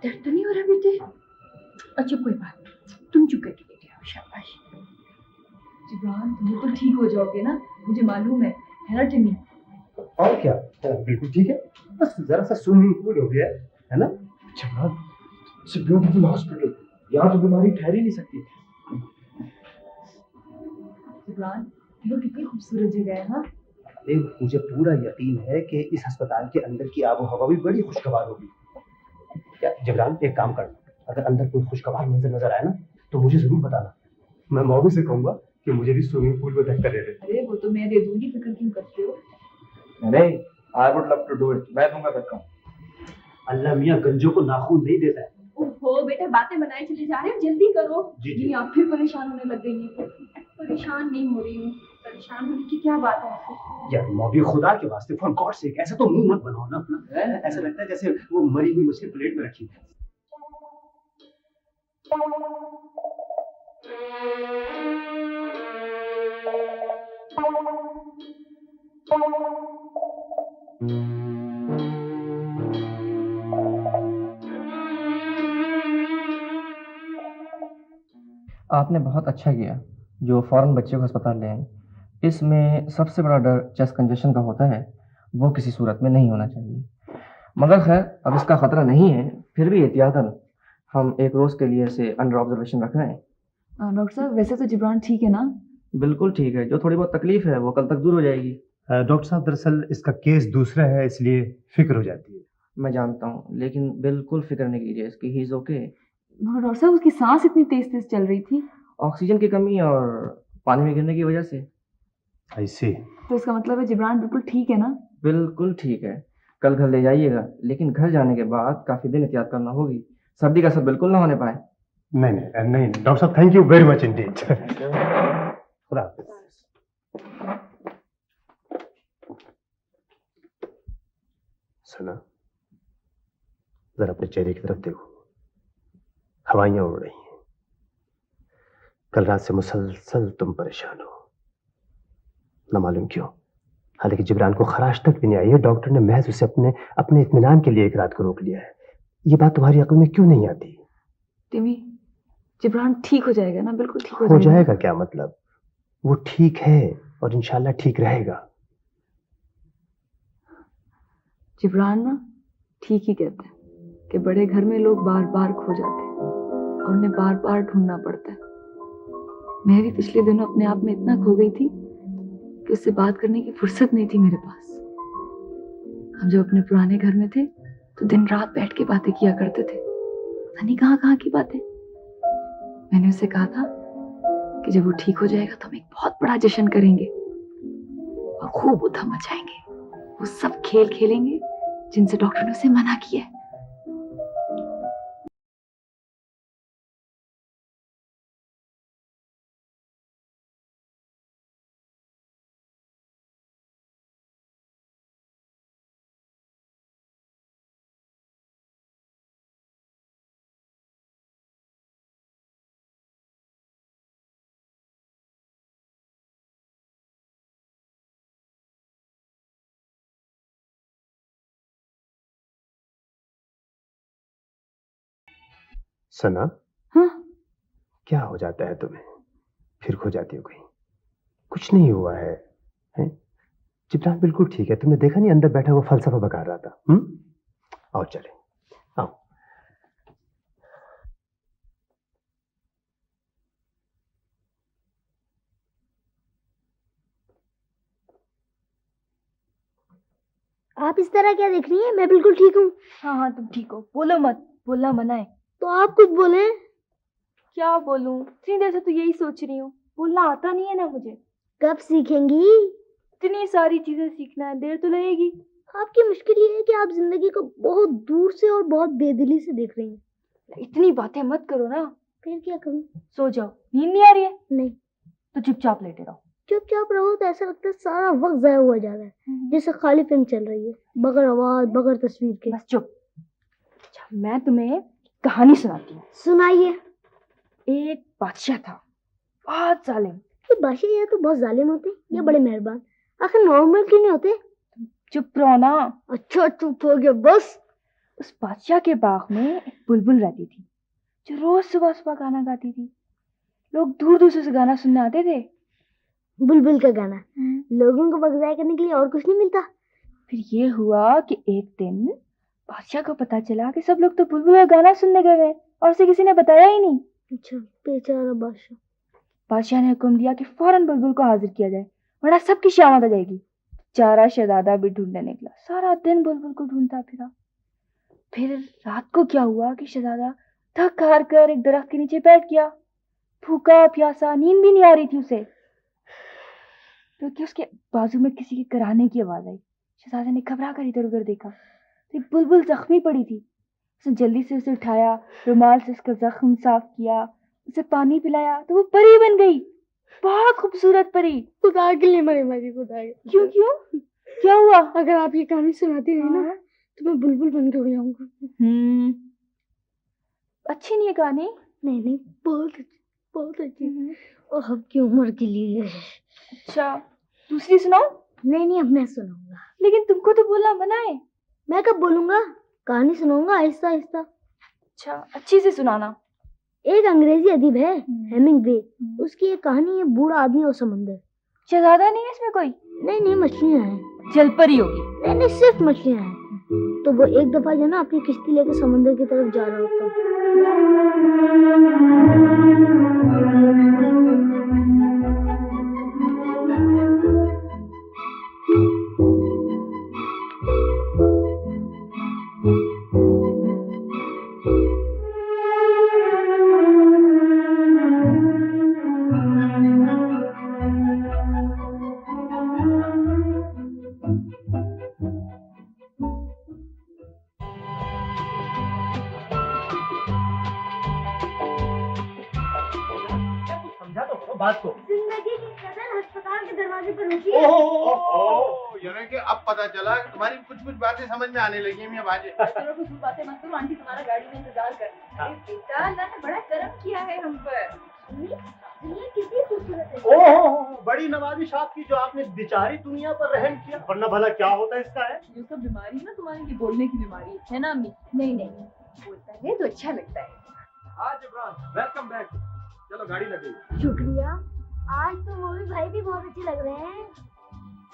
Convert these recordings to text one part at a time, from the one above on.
दर्द तो नहीं हो रहा बेटे? अच्छा कोई बात नहीं, तुम चुप करके बैठे हो, शाबाश। जिब्रान तुम बिल्कुल ठीक हो जाओगे ना, मुझे मालूम है ना टिमी? और क्या, बिल्कुल ठीक है, बस जरा सा स्विमिंग पूल हो गया है ना। Jibran, it's a beautiful hospital, यहाँ तो बीमारी ठहर ही नहीं सकती। जिब्रान वो कितनी खूबसूरत जगह है ना। मुझे पूरा यकीन है कि इस अस्पताल के अंदर की आबो हवा भी बड़ी खुशगवार होगी। क्या जिब्रान, एक काम करना, अगर अंदर कोई खुशगवार मंजर नजर आए ना तो मुझे जरूर बताना, मैं मौवी से कहूंगा कि मुझे भी स्विमिंग पूल में धक्का दे दे। अरे वो तो मैं दे दूंगी, फिक्र क्यों करते हो? नहीं, I would love to do it, मैं दूंगा धक्का। अल्लाह मियाँ गंजों को नाखून नहीं देता है। ओहो बेटा, बातें बनाए चले जा रहे हो, जल्दी करो। जी। आप फिर परेशान होने लग गई हैं। परेशान नहीं हो रही हूँ, परेशान होने की क्या बात है आपको? यार मौवी, खुदा के वास्ते, फॉर गॉड सेक, ऐसा तो मुंह मत बनाओ ना अपना, ऐसा लगता है जैसे वो मरी हुई मछली प्लेट में रखी है। आपने बहुत अच्छा किया जो फौरन बच्चे को अस्पताल ले आए। इसमें सबसे बड़ा डर चेस्ट कंजेशन का होता है, वो किसी सूरत में नहीं होना चाहिए। मगर खैर अब इसका खतरा नहीं है, फिर भी एहतियातन हम एक रोज के लिए इसे अंडर ऑब्जर्वेशन रख रहे हैं। डॉक्टर साहब वैसे तो जिब्रान ठीक है ना? बिल्कुल ठीक है, जो थोड़ी बहुत तकलीफ है वो कल तक दूर हो जाएगी। डॉक्टर साहब, दरअसल इसका केस दूसरा है, इसलिए फिक्र हो जाती है। मैं जानता हूँ, लेकिन बिल्कुल फिक्र नहीं कीजिए इसकी, ही इज ओके। डॉक्टर साहब उसकी सांस इतनी तेज तेज चल रही थी। ऑक्सीजन की कमी और पानी में गिरने की वजह से। आई सी। तो इसका मतलब है जिब्रान बिल्कुल ठीक है ना? बिल्कुल ठीक है, कल घर ले जाइएगा, लेकिन घर जाने के बाद काफी दिन एहतियात करना होगी, सर्दी का असर बिल्कुल ना होने पाए। नहीं डॉक्टर साहब, thank you very much Indeed. खुदा हाफिज। सुना, जरा अपने चेहरे की तरफ देखो, हवाइयां उड़ रही हैं। कल रात से मुसलसल तुम परेशान हो, न मालूम क्यों। हालांकि जिब्रान को खराश तक भी नहीं आई है, डॉक्टर ने महज उसे अपने इत्मीनान के लिए एक रात को रोक लिया है। ये बात तुम्हारी अक्ल में क्यों नहीं आती? टिमी, जिब्रान ठीक हो जाएगा ना? बिल्कुल ठीक हो जाएगा क्या मतलब? वो ठीक है और इंशाल्लाह ठीक रहेगा। जिब्रान ना ठीक ही कहते हैं कि बड़े घर में लोग बार बार खो जाते हैं और उन्हें बार बार ढूंढना पड़ता है। मैं भी पिछले दिनों अपने आप में इतना खो गई थी कि उससे बात करने की फुर्सत नहीं थी मेरे पास। हम जब अपने पुराने घर में थे तो दिन रात बैठ के बातें किया करते थे, पता नहीं कहाँ कहाँ की बातें। मैंने उससे कहा था कि जब वो ठीक हो जाएगा तो हम एक बहुत बड़ा जश्न करेंगे और खूब उधम मचाएंगे। वो सब खेल खेलेंगे जिनसे डॉक्टर ने उसे मना किया है। सना, हाँ? क्या हो जाता है तुम्हें? फिर खो जाती हो कहीं? कुछ नहीं हुआ है, हैं? जिब्रान बिल्कुल ठीक है, तुमने देखा नहीं अंदर बैठा वो फलसफा बका रहा था। आओ चले, आओ। आप इस तरह क्या देख रही हैं? मैं बिल्कुल ठीक हूँ। हाँ हाँ तुम ठीक हो, बोलो मत, बोलना मना है। तो आप कुछ बोले। क्या बोलूं, इतनी देर से तो यही सोच रही हूँ, बोलना आता नहीं है ना मुझे। कब सीखेंगी? इतनी सारी चीजें सीखना है, देर तो लगेगी। आपकी मुश्किल ये है कि आप जिंदगी को बहुत दूर से और बहुत बेदिली से देख रही हैं। इतनी बातें मत करो ना। फिर क्या करूं? सो जाओ, नींद नहीं आ रही है? नहीं। तो चुपचाप लेटे रहो। चुपचाप रहो तो ऐसा लगता है सारा वक्त जाया हुआ जा रहा है, जैसे खाली फिल्म चल रही है, बगैर आवाज बगैर तस्वीर के। बस चुप। अच्छा मैं तुम्हें कहानी सुनाती हूँ। सुनाइए। एक बादशाह था, बहुत जालिम। ये बादशाह या तो बहुत जालिम होते या बड़े मेहरबान, आखिर नॉर्मल क्यों नहीं होते? चुप रहो ना। अच्छा चुप हो गया बस। उस बादशाह के बाग में एक बुलबुल रहती थी जो रोज सुबह सुबह गाना गाती थी। लोग दूर दूर से उसे गाना सुनने आते थे। बुलबुल का गाना लोगों को बगजाय करने के लिए और कुछ नहीं मिलता। फिर ये हुआ कि एक दिन बादशाह को पता चला कि सब लोग तो बुलबुल का गाना सुनने गए हैं और उसे किसी ने बताया ही नहीं। अच्छा, बेचारा बादशाह। बादशाह ने हुक्म दिया कि फौरन बुलबुल को हाजिर किया जाए वरना सबकी शामत आ जाएगी। बेचारा शहजादा भी ढूंढने निकला, सारा दिन बुलबुल को ढूंढता फिरा। फिर रात को क्या हुआ कि शहजादा थक हार कर एक दरख्त के नीचे बैठ गया, भूखा प्यासा, नींद भी नहीं आ रही थी उसे, क्योंकि उसके बाजू में किसी के कराहने की आवाज आई। शहजादे ने घबरा कर इधर उधर देखा तो बुलबुल जख्मी पड़ी थी। उसने जल्दी से उसे उठाया, रुमाल से उसका जख्म साफ किया, उसे पानी पिलाया तो वो परी बन गई, बहुत खूबसूरत परी। खुदा के लिए मरे मरी, खुदा के। क्यों क्यों क्या हुआ? अगर आप ये कहानी सुनाती रही ना तो मैं बुलबुल बन के हो जाऊंगा। अच्छी नहीं है कहानी? नहीं, बहुत अच्छी, बहुत अच्छी। और आपकी उम्र के लिए। अच्छा, दूसरी सुनाओ। नहीं, अब मैं सुनाऊंगा। लेकिन तुमको तो बोलना मना है। मैं कब बोलूंगा? कहानी सुनाऊंगा आहिस्ता आहिस्ता। अच्छा, अच्छी से सुनाना। एक अंग्रेजी अदीब है हेमिंग्वे, उसकी एक कहानी है बूढ़ा आदमी और समंदर। शहजादा नहीं है इसमें कोई? नहीं, मछलियां हैं। जलपरी होगी। नहीं, सिर्फ मछलियां हैं। तो वो एक दफा जो ना अपनी किश्ती लेकर समंदर की तरफ जा रहा होता। बात को। जिंदगी की कदर अस्पताल के दरवाजे पर रुकी है। यानी कि अब पता चला तुम्हारी कुछ बातें समझ में आने लगी हैं मियां बाजी। चलो कुछ बातें मत करो, आंटी तुम्हारा गाड़ी में इंतजार कर। अरे बेटा, अल्लाह ने बड़ा करम किया है हम पर। ये कितनी खूबसूरत है। ओहो, बड़ी नवाजिश आपकी जो आपने बेचारी दुनिया पर रहम किया, वरना भला क्या होता इसका है? ये सब बीमारी ना तुम्हारी की बोलने की बीमारी है ना अम्मी? नहीं, बोलता है तो अच्छा लगता है। आज इमरान, वेलकम बैक। चलो गाड़ी लगी। शुक्रिया। आज तो मम्मी भाई भी बहुत अच्छे लग रहे हैं।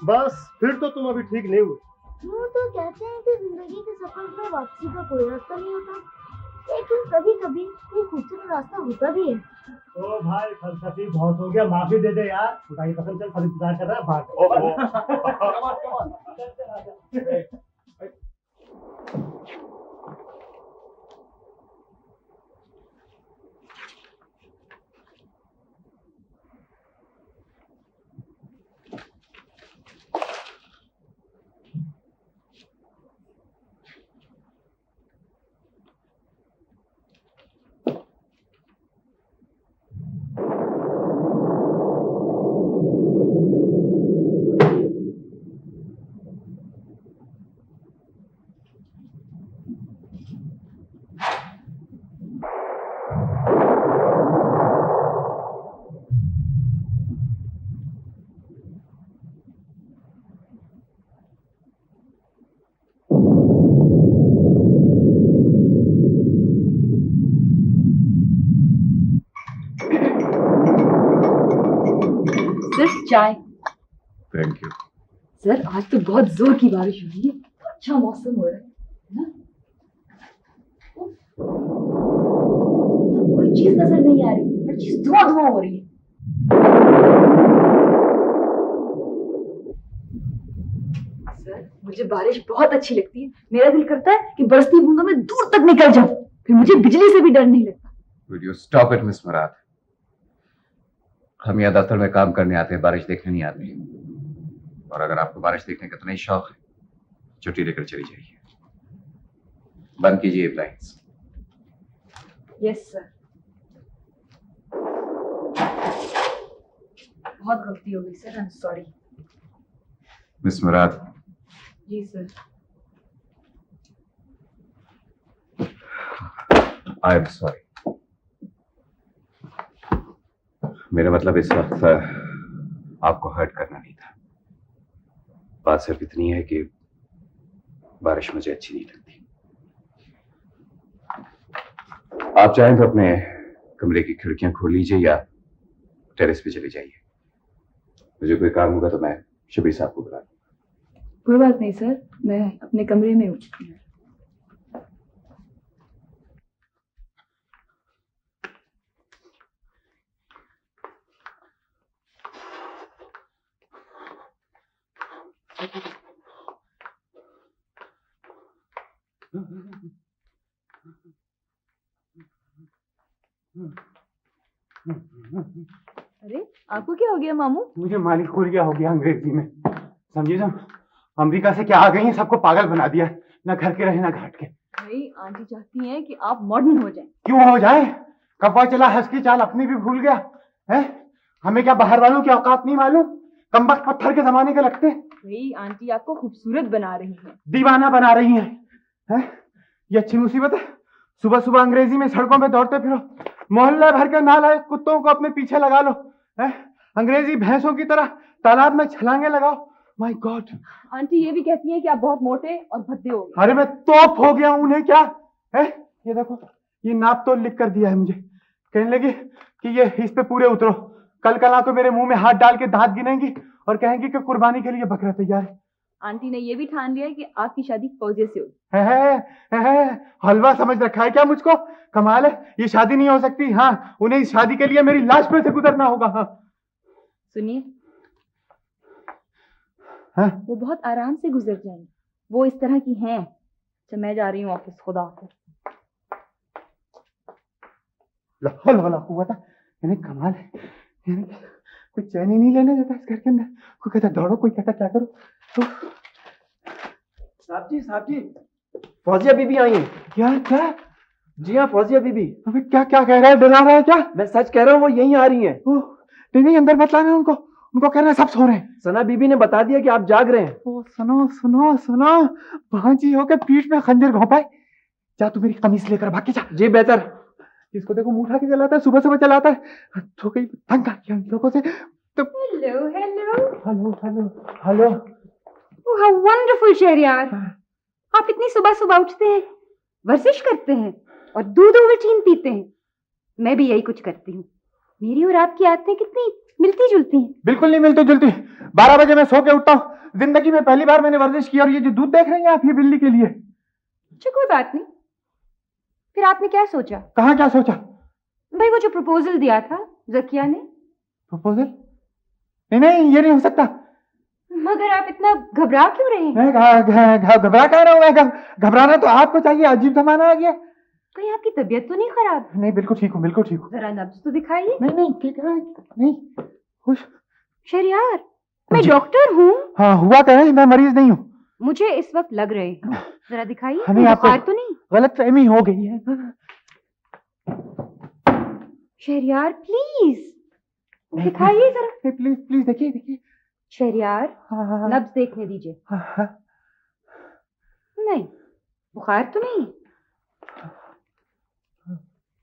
बस फिर तो तुम अभी ठीक नहीं हुए। वो तो कहते हैं कि जिंदगी के सफर में वापसी का कोई रास्ता नहीं होता, लेकिन कभी कभी ये खूबसूरत रास्ता होता भी है। ओ भाई, फलसफी बहुत हो गया, माफी दे दे यार। खुदा की कसम, चल, सब इंतजार कर रहा है, भाग। सिर्फ चाय। Thank you. सर, आज तो बहुत जोर की बारिश हो रही है, अच्छा मौसम हो रहा है ना? कोई चीज नजर नहीं आ रही, हर चीज धुआं हो रही है। सर, मुझे बारिश बहुत अच्छी लगती है। मेरा दिल करता है कि बरसती बूंदों में दूर तक निकल जाऊं, फिर मुझे बिजली से भी डर नहीं लगता। Will you stop it, miss Murad? हम यहाँ दफ्तर में काम करने आते हैं, बारिश देखने नहीं आते। और अगर आपको बारिश देखने का इतना ही शौक है, छुट्टी लेकर चली जाइए। बंद कीजिए ब्लाइंड्स। Yes sir. बहुत गलती हो गई sir, I am sorry. Miss Murad, जी सर। I am sorry. मेरा मतलब इस वक्त आपको हर्ट करना नहीं था। बात सिर्फ इतनी है कि बारिश मुझे अच्छी नहीं लगती। आप चाहें तो अपने कमरे की खिड़कियां खोल लीजिए या टेरेस पे चले जाइए। मुझे कोई काम होगा तो मैं शबीर साहब को बुला लूंगा। कोई बात नहीं सर, मैं अपने कमरे में हूँ। अरे आपको क्या हो गया मामू? मुझे मालिक खुरिया हो गया अंग्रेजी में, समझे ना। अमेरिका से क्या आ गई है, सबको पागल बना दिया, ना घर के रहे ना घाट के। भाई आंटी चाहती हैं कि आप मॉडर्न हो जाएं। क्यों हो जाए? कब्बा चला हंस की चाल अपनी भी भूल गया है। हमें क्या बाहर वालों की औकात नहीं मालूम? कम्बख्त पत्थर के जमाने के लगते। भाई आंटी आपको खूबसूरत बना रही हैं। दीवाना बना रही हैं। ये अच्छी मुसीबत है। सुबह सुबह अंग्रेजी में सड़कों पे दौड़ते फिरो, मोहल्ले भर के नालायक कुत्तों को अपने पीछे लगा लो, है? अंग्रेजी भैंसों की तरह तालाब में छलांगे लगाओ। My God. आंटी ये भी कहती हैं कि आप बहुत मोटे और भद्दे हो गए। अरे मैं तोप हो गया, उन्हें क्या है? ये देखो, ये नाप तो लिख कर दिया है मुझे। कहने लगी कि ये इस पे पूरे उतरो, कल कला तो मेरे मुंह में हाथ डाल के दांत गिनेंगी और कहेंगी कि कुर्बानी के लिए बकरा तैयार है। आंटी ने ये भी ठान लिया है कि आपकी शादी फौजिया से होगी। हलवा समझ रखा है क्या मुझको? कमाल है, ये शादी नहीं हो सकती। हाँ, उन्हें इस शादी के लिए मेरी लाश पे से गुजरना होगा। हाँ सुनिए, हाँ? वो बहुत आराम से गुजर जाएंगे, वो इस तरह की हैं। तो मैं जा रही हूँ ऑफिस, खुदा हाफिज़। वाला हुआ था, इन्हें कमाल है। इन्हें कोई चैन ही नहीं लेने देता इस घर के अंदर। कोई कहता दौड़ो, कोई कहता क्या करो। साहब जी, फौजिया बीबी आई है। क्या क्या? जी हाँ, फौजिया बीबी। अबे क्या क्या कह रहा है? डरा रहा है क्या? मैं सच कह रहा हूँ, वो यहीं आ रही हैं। नहीं नहीं, अंदर मत लाना उनको। उनको कहना सब सो रहे हैं। सना बीबी ने बता दिया कि आप जाग रहे हैं। ओ सुनो सुनो सुनो, भांजी होके पीठ में खंजर घोंपाए। जा तू मेरी कमीज लेकर भाग के जा। जी बेहतर। इसको देखो मुंह उठा के चलाता है, सुबह सुबह चलाता है। तो कहीं तंग आ गया इन लोगों से। तो hello hello hello hello hello. Oh how wonderful Shahryar. आप इतनी सुबह सुबह उठते हैं, वर्जिश करते हैं और दूध ओवल्टीन पीते हैं। मैं भी यही कुछ करती हूँ। मेरी और आपकी आदतें कितनी मिलती जुलती हैं। बिल्कुल नहीं मिलती जुलती। 12 बजे मैं सो के उठता हूँ। जिंदगी में पहली बार मैंने वर्जिश की। और ये जो दूध देख रही हैं आप, ये बिल्ली के लिए। अच्छा कोई बात नहीं। फिर आपने क्या सोचा? कहाँ क्या सोचा? भाई वो जो प्रपोजल दिया था जकिया ने। प्रपोजल? नहीं नहीं, ये नहीं हो सकता। मगर आप इतना घबरा क्यों रहे हैं? मैं घबरा कह रहा हूँ। मैं घबराना तो आपको चाहिए। अजीब जमाना आ गया। कहीं आपकी तबीयत तो नहीं खराब? नहीं बिल्कुल ठीक हूँ, बिल्कुल ठीक हूँ। जरा नब्ज तो दिखाइए। नहीं नहीं ठीक है, नहीं खुश। शहरयार, मैं डॉक्टर हूँ। हाँ हुआ क्या है, मैं मरीज नहीं हूँ। मुझे इस वक्त लग रहे हैं। जरा दिखाइए, हमें आपको बुखार तो नहीं? गलत फहमी हो गई है। शहरयार प्लीज दिखाइए जरा। प्लीज प्लीज देखिए देखिए। शहरयार हाँ, नब्ज देखने दीजिए। हाँ। नहीं, बुखार तो नहीं।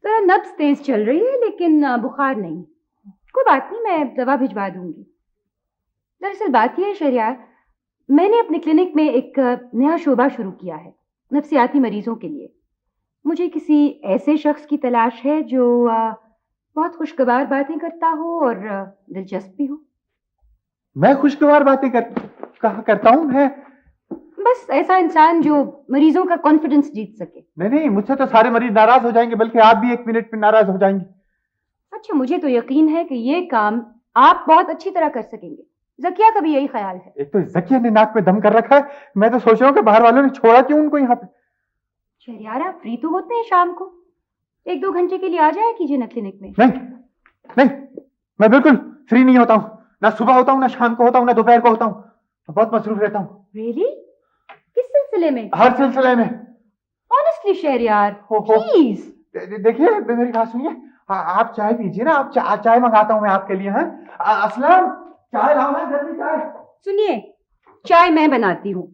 जरा नब्ज तेज चल रही है लेकिन बुखार नहीं। कोई बात नहीं, मैं दवा भिजवा दूंगी। दरअसल बात यह है शहरयार, मैंने अपने क्लिनिक में एक नया शोबा शुरू किया है नफ्सियाती मरीजों के लिए। मुझे किसी ऐसे शख्स की तलाश है जो बहुत खुशगवार बातें करता हो और दिलचस्प भी हो। मैं खुशगवार बातें कहा करता हूँ मैं? बस ऐसा इंसान जो मरीजों का कॉन्फिडेंस जीत सके। नहीं नहीं, मुझसे तो सारे मरीज नाराज हो जाएंगे, बल्कि आप भी 1 मिनट में नाराज हो जाएंगे। अच्छा, मुझे तो यकीन है कि ये काम आप बहुत अच्छी तरह कर सकेंगे। जकिया का भी यही ख्याल है। एक तो जकिया ने नाक में दम कर रखा है। मैं तो सोच रहा हूँ कि बाहर वालों ने छोड़ा क्यों उनको यहाँ पे। शहरयार आप फ्री तो होते हैं शाम को, 1-2 घंटे के लिए आ जाया कीजिए ना क्लिनिक में। नहीं नहीं, मैं बिल्कुल फ्री नहीं होता हूँ। ना सुबह होता हूँ, ना शाम को होता हूँ, ना दोपहर को होता हूँ। बहुत मसरूफ रहता हूँ। रियली? किस सिलसिले में? हर सिलसिले में। Honestly Shahryar please. देखिए मेरी बात सुनिए। आप चाय पीजिए ना। आप चाय मंगाता हूँ मैं आपके लिए। हैं असलम, चाय लाओ ना जल्दी चाय। सुनिए, चाय मैं बनाती हूँ।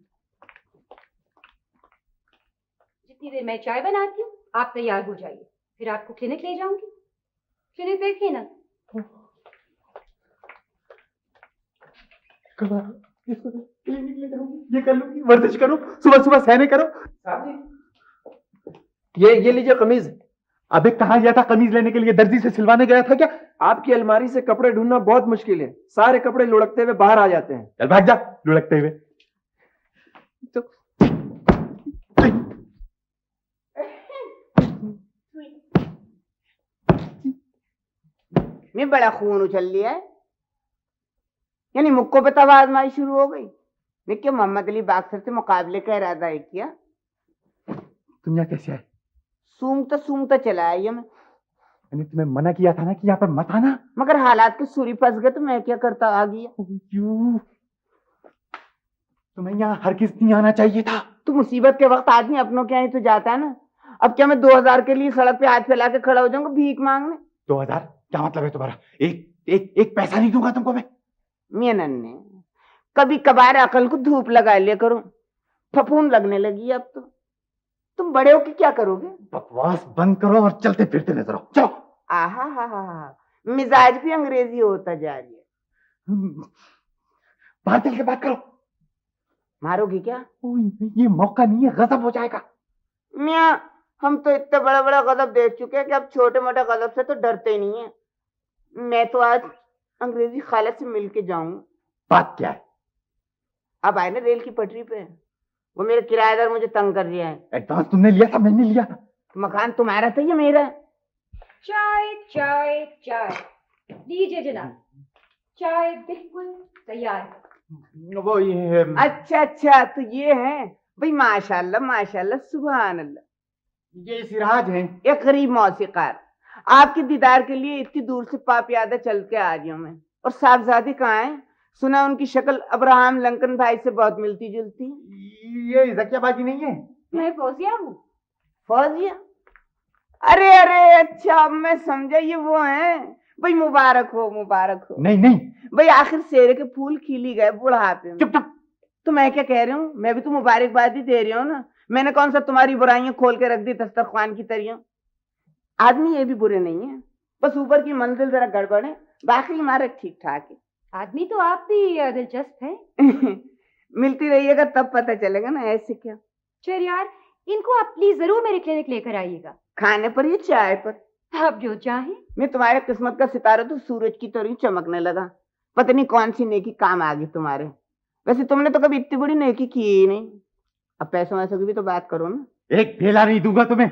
जितनी देर मैं चाय बनाती हूँ आप तैयार हो जाइए। फिर आपको क्लिनिक ले जाऊंगी। क्लिनिक देखिए ना। क्लिनिक ले जाऊंगी, ये कर लूंगी, वर्जिश करो, सुबह सुबह सहने करो। ये लीजिए कमीज। अबे कहाँ गया था कमीज लेने के लिए? दर्जी से सिलवाने गया था क्या? आपकी अलमारी से कपड़े ढूंढना बहुत मुश्किल है, सारे कपड़े लुढ़कते हुए बाहर आ जाते हैं। चल भाग जा लुढ़कते हुए। तो मैं बड़ा खून उछल लिया है, यानी मुक्को पे तब आजमाई शुरू हो गई। मैं क्या मोहम्मद अली बाक्सर से मुकाबले का इरादा है क्या? तुम यहाँ कैसे आए? सूंघता चला आई मैं। मैंने तुम्हें मना किया था ना कि यहाँ पर मत आना, मगर हालात के सूरी फंस गए तो मैं क्या करता, आ गया। तुम्हें यहाँ हर किस नहीं आना चाहिए था। तो मुसीबत के वक्त आदमी अपनों के यहाँ ही तो जाता है ना। अब क्या मैं 2000 के लिए सड़क पे हाथ फैला के खड़ा हो जाऊंगा भीख मांगने? 2000 क्या मतलब है तुम्हारा? एक पैसा नहीं दूंगा तुमको मैं। मियां नन्हे, कभी कभार अकल को धूप लगा लिया करो, फफूंद लगने लगी अब तो। तुम बड़े हो कि क्या करोगे? बकवास बंद करो और चलते फिरते नजर आओ, चलो। आहा हा हा, मिजाज भी अंग्रेजी होता जा रही है। बाहर चल के बात करो। मारोगी क्या? ये मौका नहीं है, गजब हो जाएगा। मियां, हम तो इतने बड़ा बड़ा गजब देख चुके हैं कि अब छोटे मोटे गजब से तो डरते ही नहीं है। मैं तो आज अंग्रेजी खाला से मिल के जाऊंगा। बात क्या है? अब आए ना रेल की पटरी पे, वो मेरे किराएदार मुझे तंग कर रहा है। एडवांस तुमने लिया था? मैंने लिया था। मकान तुम्हारा था या मेरा? चाय चाय चाय लीजिए जनाब, चाय बिल्कुल तैयार। वो ये अच्छा तो ये है भाई, माशाल्लाह माशाल्लाह सुभान अल्लाह। ये सिराज है, एक गरीब मौसीकार। आपके दीदार के लिए इतनी दूर से पापियादा चल के आ रही हूं मैं। और साहबजादी कहाँ है? सुना उनकी शक्ल अब्राहम लिंकन भाई से बहुत मिलती जुलती। ये जकियाबाजी नहीं है? मैं फौजिया हूँ। फौजिया? अरे अच्छा, अब मैं समझा, ये वो है भाई। मुबारक हो मुबारक हो। नहीं भाई, आखिर सेरे के फूल खिली गए बुढ़ापे में। चुप। तो मैं क्या कह रही हूँ, मैं भी तो मुबारकबाद ही दे रही हूँ ना। मैंने कौन सा तुम्हारी बुराइयां खोल के रख दी दस्तरखान की तरियों। आदमी ये भी बुरे नहीं है, बस ऊपर की मंजिल जरा गड़बड़ है, बाकी इमारत ठीक ठाक है। आदमी तो आप भी दिलचस्प हैं। मिलती रहिएगा तब पता चलेगा ना, ऐसे क्या। चल यार, इनको आप प्लीज जरूर मेरे क्लिनिक लेकर आइएगा। खाने पर या चाय पर? आप जो चाहें। मैं तुम्हारे किस्मत का सितारा तो सूरज की तरह चमकने लगा। पता नहीं कौन सी नेकी काम आ गई तुम्हारे। वैसे तुमने तो कभी इतनी बड़ी नेकी की ही नहीं। अब पैसों वैसों की भी तो बात करो ना। एक ढेला नहीं दूंगा तुम्हें।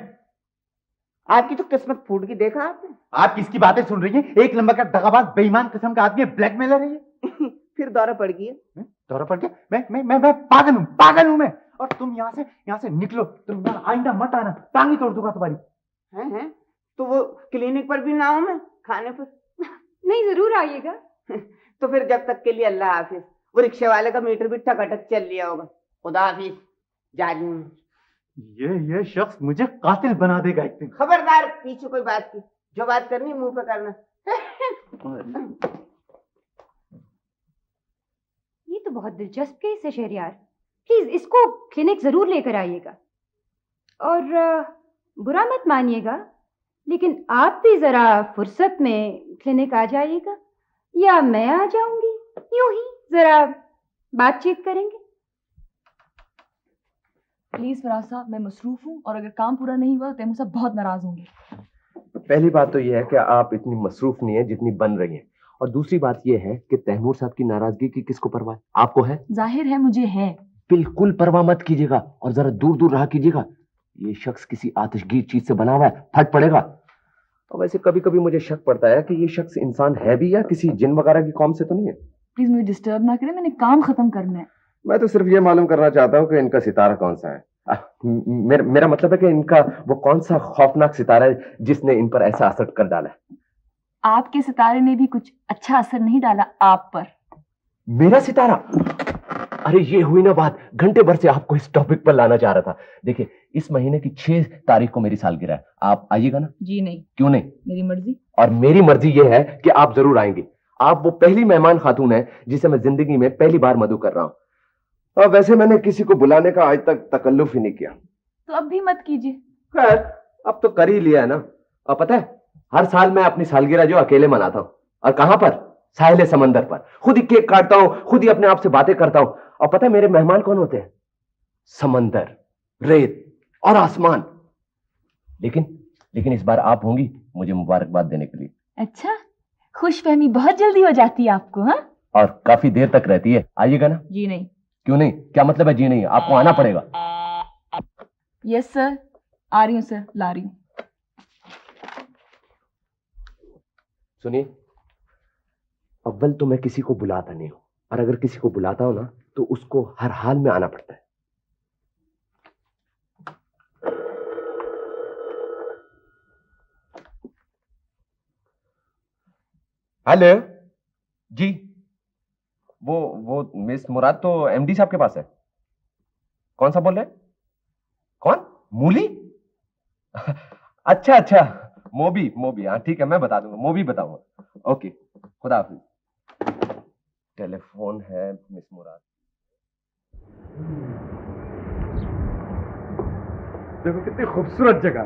आपकी तो किस्मत फूट की, देखा आपने? आप किसकी बातें सुन रही हैं? एक नंबर का दगाबाज बेईमान किस्म का आदमी है, ब्लैकमेलर है ये। फिर दौरा पड़ गया। दौरा पड़ गया? मैं पागल हूं मैं। और तुम यहाँ से निकलो, तुम यहाँ आइंदा मत आना, टांगी तोड़ दूंगा तुम्हारी। हैं? तो वो क्लिनिक पर भी ना हूं मैं, खाने पर? नहीं, जरूर आइएगा। तो फिर जब तक के लिए अल्लाह हाफिज। वो रिक्शे वाले का मीटर भी ठक चल लिया होगा। खुदा हाफिज, जा रही हूं। ये शख्स मुझे कातिल बना देगा एक दिन। खबरदार, पीछे कोई बात की, जो बात करनी मुंह पे करना। ये तो बहुत दिलचस्प केस है शहरयार, प्लीज इसको क्लिनिक जरूर लेकर आइएगा। और बुरा मत मानिएगा, लेकिन आप भी जरा फुर्सत में क्लिनिक आ जाइएगा, या मैं आ जाऊंगी, यूं ही जरा बातचीत करेंगे। प्लीज फराज साहब, मैं मसरूफ हूँ और अगर काम पूरा नहीं हुआ तो तैमूर साहब बहुत नाराज होंगे। पहली बात तो यह है कि आप इतनी मसरूफ नहीं है जितनी बन रही हैं, और दूसरी बात यह है कि तैमूर साहब की नाराजगी की किसको परवाह है? आपको है? जाहिर है मुझे है। बिल्कुल परवाह मत कीजिएगा और जरा दूर दूर रहा कीजिएगा। ये शख्स किसी आतिशगीर चीज से बना हुआ है, फट पड़ेगा। और वैसे कभी कभी मुझे शक पड़ता है कि ये शख्स इंसान है भी या किसी जिन वगैरह की कौम से तो नहीं है। प्लीज मुझे डिस्टर्ब ना करें, मैंने काम खत्म करना है। मैं तो सिर्फ ये मालूम करना चाहता हूँ कि इनका सितारा कौन सा है। मेरा मतलब है कि इनका वो कौन सा खौफनाक सितारा है जिसने इन पर ऐसा असर कर डाला है। आपके सितारे ने भी कुछ अच्छा असर नहीं डाला आप पर। मेरा सितारा? अरे ये हुई ना बात, घंटे भर से आपको इस टॉपिक पर लाना चाह रहा था। देखिए, इस महीने की 6 तारीख को मेरी सालगिरह है, आप आइएगा ना? जी नहीं। क्यों नहीं? मेरी मर्जी। और मेरी मर्जी ये है कि आप जरूर आएंगे। आप वो पहली मेहमान खातून है जिसे मैं जिंदगी में पहली बार मदऊ कर रहा हूं। और वैसे मैंने किसी को बुलाने का आज तक तकल्लुफ ही नहीं किया। तो अब भी मत कीजिए। खैर, अब तो कर ही लिया है ना, और पता है, हर साल मैं अपनी सालगिरह जो अकेले मनाता हूँ। और कहां पर? साहिल समंदर पर। खुद ही केक काटता हूँ, खुद ही अपने आप से बातें करता हूँ। और पता है मेरे मेहमान कौन होते हैं? समंदर, रेत और आसमान। लेकिन इस बार आप होंगी मुझे मुबारकबाद देने के लिए। अच्छा, खुशफहमी बहुत जल्दी हो जाती है आपको? हाँ, और काफी देर तक रहती है। आइएगा ना? जी नहीं। क्यों नहीं? क्या मतलब है जी नहीं? आपको आना पड़ेगा। यस सर, आ रही हूँ सर, ला रही हूँ। सुनिए, अव्वल तो मैं किसी को बुलाता नहीं हूं, और अगर किसी को बुलाता हूं ना तो उसको हर हाल में आना पड़ता है। हेलो जी, वो मिस मुराद तो एमडी साहब के पास है। कौन सा बोल रहे हैं? कौन? मूली? अच्छा, मोबी। हाँ ठीक है, मैं बता दूंगा, मोबी बताऊंगा। ओके, खुदा हाफिज। टेलीफोन है मिस मुराद। देखो कितनी खूबसूरत जगह।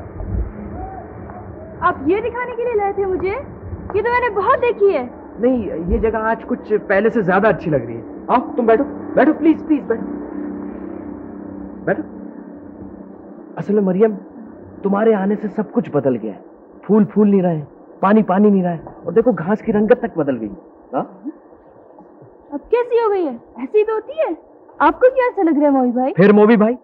आप ये दिखाने के लिए लाए थे मुझे? ये तो मैंने बहुत देखी है। नहीं, ये जगह आज कुछ पहले से ज्यादा अच्छी लग रही है। आओ तुम बैठो, प्लीज बैठो। असल में मरियम, तुम्हारे आने से सब कुछ बदल गया है। फूल नहीं रहे, पानी नहीं रहा है, और देखो घास की रंगत तक बदल गई। हाँ, अब कैसी हो गई है? ऐसी ही तो होती है। आपको क्या ऐसा लग रहा है मोबी भाई? फिर मोबी भाई?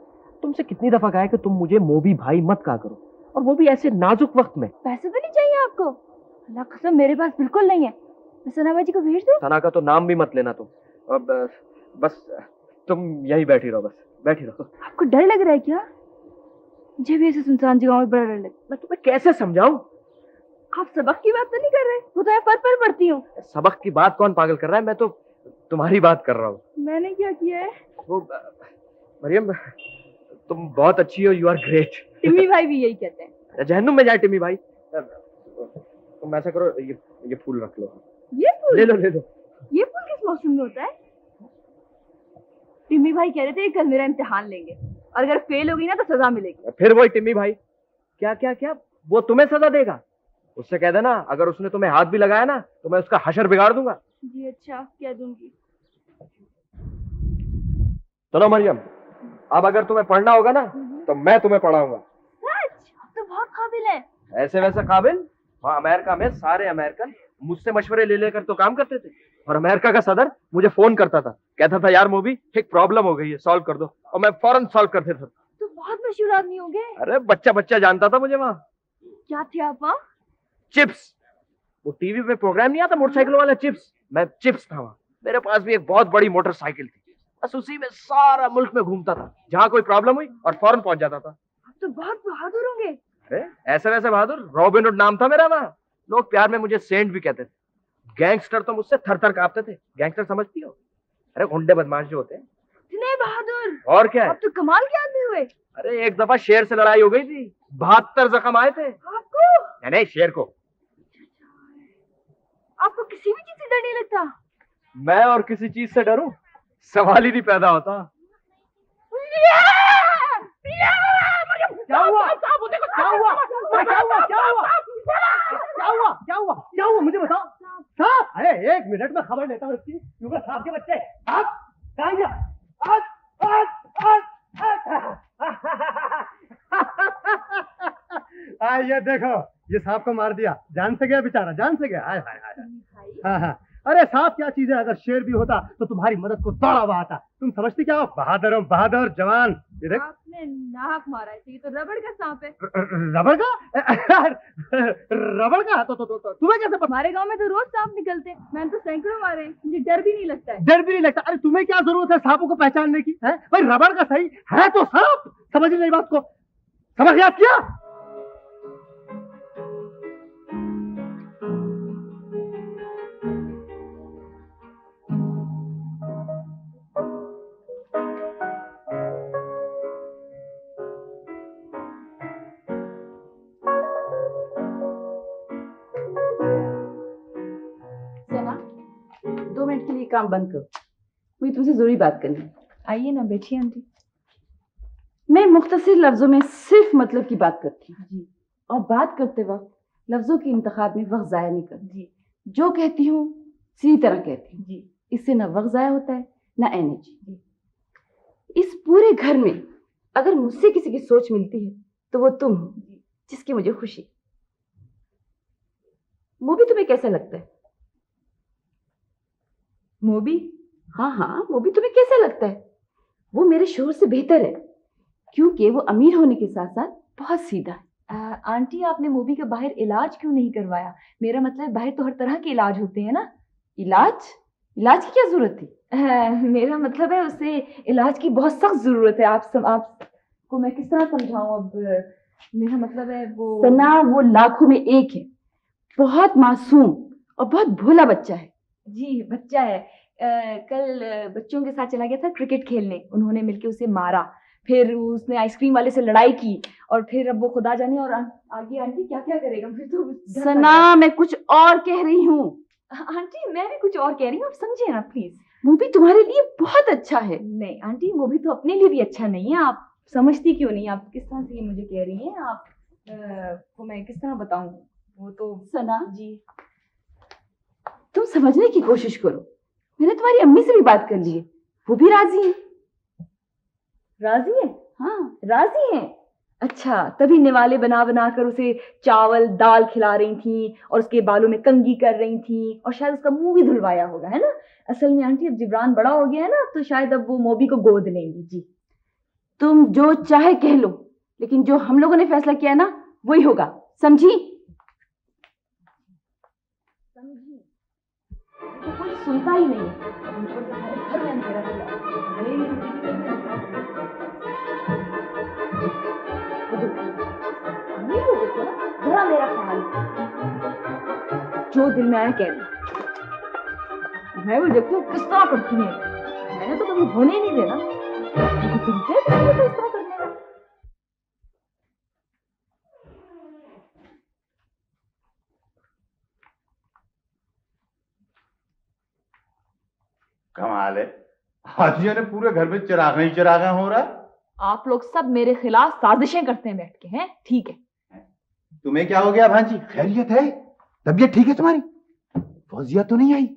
तुमसे कितनी दफा कहा है कि तुम मुझे मोबी भाई मत कहा करो, और वो भी ऐसे नाजुक वक्त में। पैसे तो नहीं चाहिए आपको? अल्लाह कसम मेरे पास बिल्कुल नहीं है। मैं सना बाजी को भेज दूं? सना का तो नाम भी मत लेना तुम। अब बस तुम यही बैठी रहो, बैठी रहो। आपको डर लग रहा है क्या? मुझे भी ऐसे सुनसान जगहों में बड़ा डर लगता है। मैं तुम्हें कैसे समझाऊं? आप सबक की बात तो नहीं कर रहे? वो तो मैं पर पढ़ती हूँ। सबक की बात कौन पागल कर रहा है? मैं तो तुम्हारी बात कर रहा हूँ। मैंने क्या किया है? वो मरियम, तुम बहुत अच्छी हो, यू आर ग्रेट। टिम्मी भाई भी यही कहते हैं। जहन्नुम में जाए टिम्मी भाई। तुम ऐसा करो, ये फूल रख लो। ये फूल? ले लो। ये फूल किस मौसम में होता है? टिम्मी भाई कह रहे थे कल मेरा इम्तिहान लेंगे और अगर फेल होगी ना तो सजा मिलेगी। फिर वही टिम्मी भाई? क्या वो तुम्हें सजा देगा? उससे कह देना अगर उसने तुम्हें हाथ भी लगाया ना तो मैं उसका हशर बिगाड़ दूंगा। जी अच्छा, कह दूंगी। सुनो मरियम, अब अगर तुम्हें पढ़ना होगा ना तो मैं तुम्हें पढ़ाऊंगा। सच? आप तो बहुत काबिल है। ऐसे वैसे काबिल? हाँ, अमेरिका में सारे अमेरिकन मुझसे मशवरे ले लेकर तो काम करते थे, और अमेरिका का सदर मुझे फोन करता था, कहता था यार मोबी एक प्रॉब्लम हो गई है, सॉल्व कर दो, और मैं फौरन सॉल्व कर देता था। तो बहुत मशहूर आदमी होंगे। अरे बच्चा जानता था मुझे वहाँ। क्या थे आप वहाँ? चिप्स। वो टीवी पे प्रोग्राम नहीं आता मोटरसाइकिल वाला, चिप्स, मैं चिप्स था वहाँ। मेरे पास भी एक बहुत बड़ी मोटरसाइकिल थी, बस उसी में सारा मुल्क में घूमता था, जहाँ कोई प्रॉब्लम हुई और फौरन पहुंच जाता था। आप तो बहुत बहादुर होंगे। अरे ऐसे वैसे बहादुर? रॉबिन हुड नाम था मेरा वहाँ। लोग प्यार में मुझे सेंट भी कहते थे। गैंगस्टर तो मुझसे थर कांपते थे। गैंगस्टर समझती हो? अरे गुंडे बदमाश जो होते हैं। इतने बहादुर? और क्या है? आप तो कमाल के आदमी हुए। अरे एक दफा शेर से लड़ाई हो गई थी, 72 जख्म आए थे। आपको? नहीं, शेर को। आपको किसी भी चीज से डर नहीं लगता? मैं और किसी चीज से डरूं? सवाल ही नहीं पैदा होता। क्या हुआ मुझे बताओ। साहब, अरे एक मिनट में खबर लेता हूँ इसकी। साहब के बच्चे, आप कहाँ गया? ये देखो, ये सांप को मार दिया, जान से गया बेचारा, जान से गया। हाय। हाँ, अरे सांप क्या चीज है, अगर शेर भी होता तो तुम्हारी मदद को दौड़ा हुआ आता। तुम समझती क्या हो? बहादुर जवान। ये देख, आपने नाक मारा है, ये तो रबड़ का सांप है। रबड़ का? रबड़ का? तो तुम्हें कैसे पता? हमारे गांव में तो रोज सांप निकलते हैं, मैंने तो सैकड़ों मारे हैं, मुझे डर भी नहीं लगता है। डर भी नहीं लगता? अरे तुम्हें क्या जरूरत है सांपों को पहचानने की? है भाई, रबड़ का सही है तो सांप। समझ नहीं बात को? समझ याद किया? काम बंद करो, मुझे तुमसे जरूरी बात करनी है। आइए ना, बैठिए आंटी। मैं मुख्तसर लफ्जों में सिर्फ मतलब की बात करती हूँ, और बात करते वक्त लफ्जों के इंतखाब में वक्त जाया नहीं करती जी। जो कहती हूँ सीधी तरह कहती हूँ जी। इससे ना वक्त जाया होता है ना एनर्जी। इस पूरे घर में अगर मुझसे किसी की सोच मिलती है तो वो तुम हो, जिसकी मुझे खुशी। मूवी तुम्हें कैसा लगता है? मूवी? हाँ हाँ, मूवी तुम्हें कैसा लगता है? वो मेरे शोहर से बेहतर है, क्योंकि वो अमीर होने के साथ साथ बहुत सीधा है। आंटी, आपने मूवी का बाहर इलाज क्यों नहीं करवाया? मेरा मतलब बाहर तो हर तरह के इलाज होते हैं ना। इलाज? इलाज की क्या जरूरत थी? मेरा मतलब है उसे इलाज की बहुत सख्त जरूरत है। आपको मैं किस तरह समझाऊं? अब मेरा मतलब है वो सना, वो लाखों में एक है, बहुत मासूम और बहुत भोला बच्चा है। जी, बच्चा है। कल बच्चों के साथ चला गया था क्रिकेट खेलने, उन्होंने मिलके उसे मारा, फिर उसने आइसक्रीम वाले से लड़ाई की, और फिर अब वो खुदा जाने और आगे आंटी क्या क्या करेगा। फिर तो सना, मैं कुछ और कह रही हूँ। आंटी, मैं भी कुछ और कह रही हूँ, आप समझिए ना प्लीज। मूवी तुम्हारे लिए बहुत अच्छा है। नहीं आंटी, मूवी तो अपने लिए भी अच्छा नहीं है। आप समझती क्यों नहीं? आप किस तरह से ये मुझे कह रही हैं? आप को मैं किस तरह बताऊं? वो तो सना जी, तुम समझने की कोशिश करो। मैंने तुम्हारी अम्मी से भी बात कर ली है, वो भी राजी है। राजी है? हाँ, राजी है। अच्छा, तभी निवाले बना बना कर उसे चावल दाल खिला रही थी और उसके बालों में कंघी कर रही थी, और शायद उसका मुंह भी धुलवाया होगा, है ना? असल में आंटी, अब जिब्रान बड़ा हो गया है ना, तो शायद अब वो मोबी को गोद लेंगी। जी, तुम जो चाहे कह लो, लेकिन जो हम लोगों ने फैसला किया है ना, वही होगा, समझी? समझी? तो कोई सुनता ही नहीं है। ऊपर से सारे घर में अंधेरा हो गया। ये तो देखो ना, जरा मेरा ख्याल, जो दिल में आया कह दो। मैं वो देखो किस तरह करती है। मैंने तो कभी होने ही नहीं देना। तरीके इस तरह करने का। कमाल है, हाजिया ने पूरे घर में चिराग ही चिराग हो रहा है। आप लोग सब मेरे खिलाफ साजिशें करते हैं बैठ के, हैं? ठीक है। तुम्हें क्या हो गया भांजी? खैरियत है? तबीयत ठीक है तुम्हारी? फौजिया तो नहीं आई?